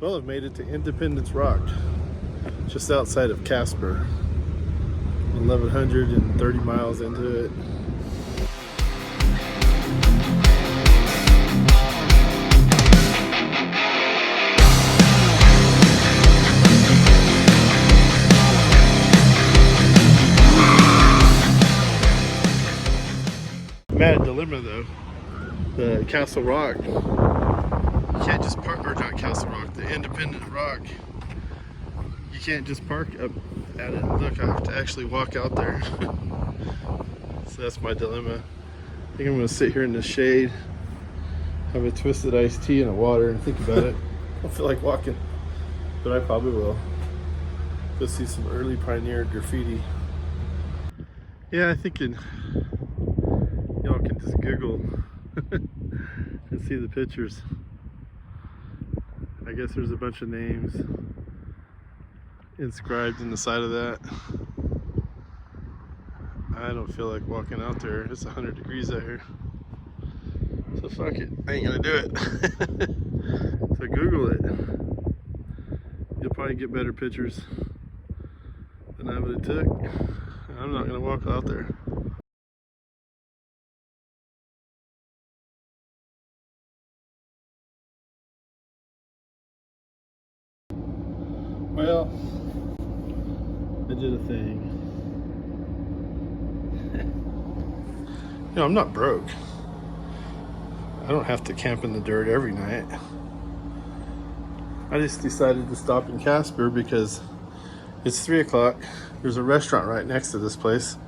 Well, I've made it to Independence Rock, just outside of Casper. 1,130 miles into it. I'm at a dilemma though. The Castle Rock, you can't just park, or not Castle Rock, the Independent Rock. You can't just park up at it. Look, I have to actually walk out there. So that's my dilemma. I think I'm gonna sit here in the shade, have a twisted iced tea and a water and think about it. I don't feel like walking, but I probably will. Go see some early pioneer graffiti. Yeah, I think y'all can just Google and see the pictures. I guess there's a bunch of names inscribed in the side of that. I don't feel like walking out there. It's 100 degrees out here. So fuck it. I ain't gonna do it. So Google it. You'll probably get better pictures than I would have took. I'm not gonna walk out there. Well, I did a thing. You know, I'm not broke. I don't have to camp in the dirt every night. I just decided to stop in Casper because it's 3 o'clock. There's a restaurant right next to this place.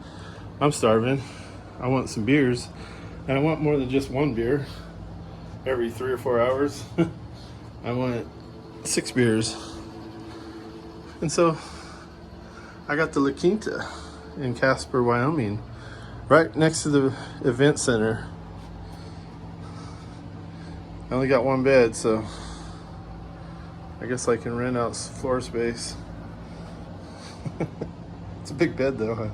I'm starving. I want some beers. And I want more than just one beer every 3 or 4 hours. I want 6 beers. And so I got the La Quinta in Casper, Wyoming, right next to the event center. I only got one bed, so I guess I can rent out floor space. It's a big bed though, huh?